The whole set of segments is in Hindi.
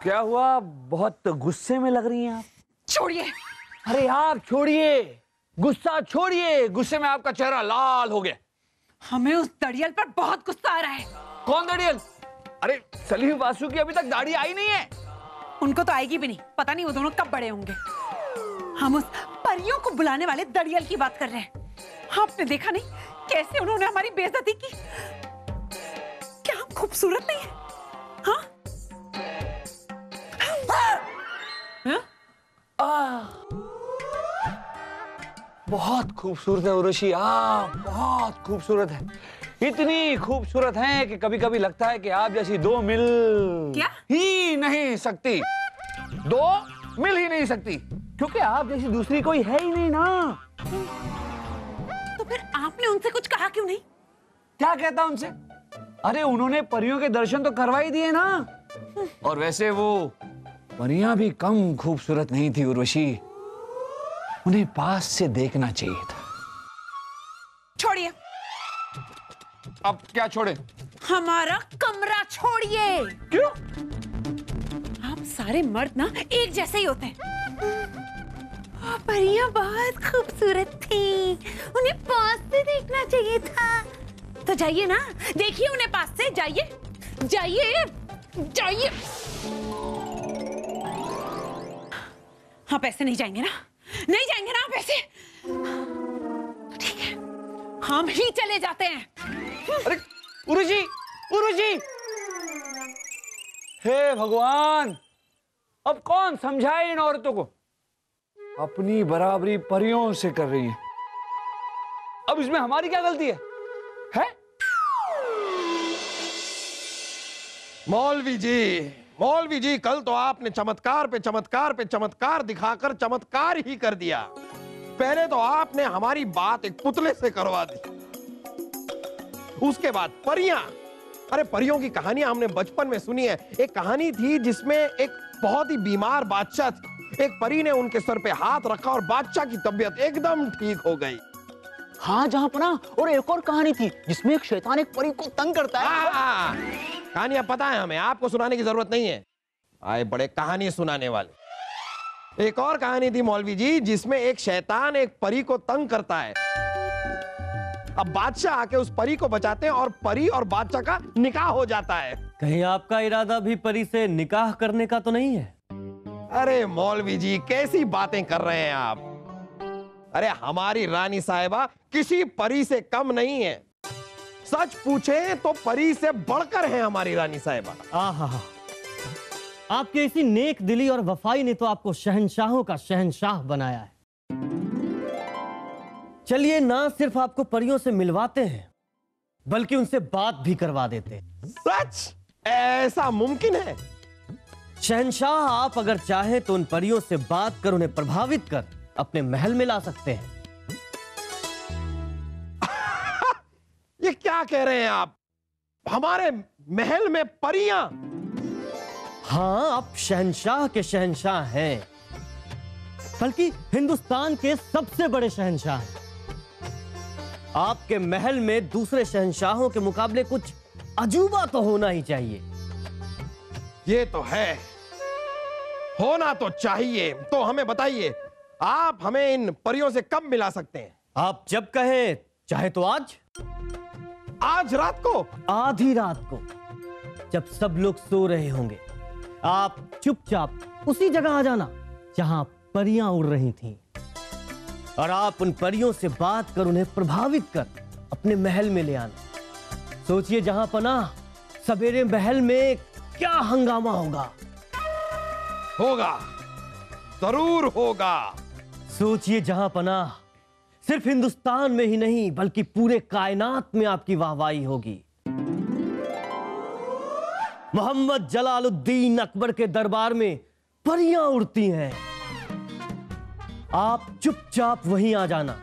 क्या हुआ? बहुत गुस्से में लग रही हैं आप। छोड़िए। अरे आप छोड़िए, गुस्सा छोड़िए। गुस्से में आपका चेहरा लाल हो गया। हमें उस दड़ियल पर बहुत गुस्सा आ रहा है। कौन दड़ियल? अरे सलीम वासु की अभी तक दाढ़ी आई नहीं है। उनको तो आएगी भी नहीं, पता नहीं वो दोनों कब बड़े होंगे। हम उस परियों को बुलाने वाले दड़ियल की बात कर रहे हैं। आपने देखा नहीं कैसे उन्होंने हमारी बेइज्जती की? क्या हम खूबसूरत नहीं है? हाँ? बहुत खूबसूरत है उर्वशी आप, बहुत खूबसूरत है। इतनी खूबसूरत हैं कि कभी कभी लगता है कि आप जैसी दो मिल क्या? ही नहीं सकती। दो मिल ही नहीं सकती, क्योंकि आप जैसी दूसरी कोई है ही नहीं ना। तो फिर आपने उनसे कुछ कहा क्यों नहीं? क्या कहता उनसे? अरे उन्होंने परियों के दर्शन तो करवा ही दिए ना। और वैसे वो परियां भी कम खूबसूरत नहीं थी उर्वशी, उन्हें पास से देखना चाहिए था। छोड़िए। अब क्या छोड़े? हमारा कमरा छोड़िए। क्यों? आप सारे मर्द ना एक जैसे ही होते हैं। परियां बहुत खूबसूरत थी, उन्हें पास से देखना चाहिए था। तो जाइए ना, देखिए उन्हें पास से। जाइए जाइए जाइए। आप ऐसे नहीं जाएंगे ना? नहीं जाएंगे ना आप ऐसे? तो ठीक है, हम ही चले जाते हैं। अरे उर्वशी, उर्वशी! हे भगवान, अब कौन समझाए इन औरतों को? अपनी बराबरी परियों से कर रही है। अब इसमें हमारी क्या गलती है? हैं? मौलवी जी, कल तो आपने चमत्कार पे चमत्कार पे चमत्कार दिखाकर चमत्कार ही कर दिया। पहले तो आपने हमारी बात एक पुतले से करवा दी, उसके बाद परियां। अरे परियों की कहानियां हमने बचपन में सुनी है। एक कहानी थी जिसमें एक बहुत ही बीमार बादशाह थी। एक परी ने उनके सर पे हाथ रखा और बादशाह की तबीयत एकदम ठीक हो गई। हाँ जहांपना, और एक और कहानी थी जिसमें एक शैतान एक परी को तंग करता है। कहानियां पता है हमें, आपको सुनाने की जरूरत नहीं है। आए बड़े कहानी सुनाने वाले। एक और कहानी थी मौलवी जी जिसमें एक शैतान एक परी को तंग करता है। अब बादशाह आके उस परी को बचाते हैं और परी और बादशाह का निकाह हो जाता है। कहीं आपका इरादा भी परी से निकाह करने का तो नहीं है? अरे मौलवी जी, कैसी बातें कर रहे हैं आप? अरे हमारी रानी साहिबा किसी परी से कम नहीं है। सच पूछे तो परी से बढ़कर है हमारी रानी साहिबा। आहा, आपकी ऐसी नेक दिली और वफाई ने तो आपको शहंशाहों का शहंशाह बनाया है। चलिए, ना सिर्फ आपको परियों से मिलवाते हैं बल्कि उनसे बात भी करवा देते हैं। सच? ऐसा मुमकिन है? शहंशाह, आप अगर चाहें तो उन परियों से बात कर उन्हें प्रभावित कर अपने महल में ला सकते हैं। ये क्या कह रहे हैं आप? हमारे महल में परियां? हाँ, आप शहंशाह के शहंशाह हैं, बल्कि हिंदुस्तान के सबसे बड़े शहंशाह हैं। आपके महल में दूसरे शहंशाहों के मुकाबले कुछ अजूबा तो होना ही चाहिए। ये तो है, होना तो चाहिए। तो हमें बताइए, आप हमें इन परियों से कब मिला सकते हैं? आप जब कहें, चाहे तो आज रात को? आधी रात को, जब सब लोग सो रहे होंगे। आप चुपचाप उसी जगह आ जाना जहां परियां उड़ रही थीं, और आप उन परियों से बात कर उन्हें प्रभावित कर अपने महल में ले आना। सोचिए जहां पनाह, सवेरे महल में क्या हंगामा होगा। होगा, जरूर होगा। सोचिए जहां पनाह, सिर्फ हिंदुस्तान में ही नहीं बल्कि पूरे कायनात में आपकी वाहवाही होगी। मोहम्मद जलालुद्दीन अकबर के दरबार में परियां उड़ती हैं। आप चुपचाप वहीं आ जाना,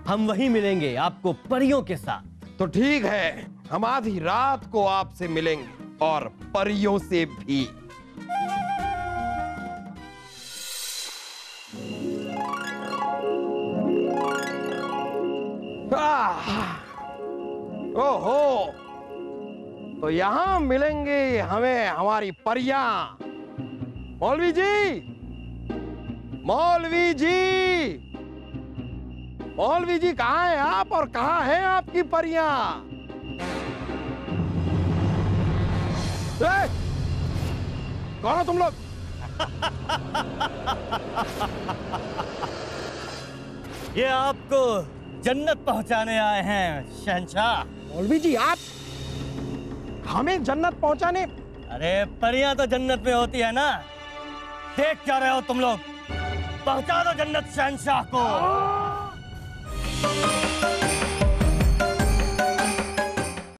हम वहीं मिलेंगे आपको परियों के साथ। तो ठीक है, हम आधी रात को आपसे मिलेंगे और परियों से भी। ओहो, तो यहां मिलेंगे हमें हमारी परियां। मौलवी जी, मौलवी जी, मौलवी जी कहाँ हैं आप और कहाँ हैं आपकी परियां? कौन हो तुम लोग? ये आपको जन्नत पहुंचाने आए हैं शहंशाह। मौलवी जी आप हमें जन्नत पहुंचाने? अरे परियां तो जन्नत में होती है ना, देख क्या रहे हो तुम लोग? पहुंचा दो जन्नत शहंशाह को।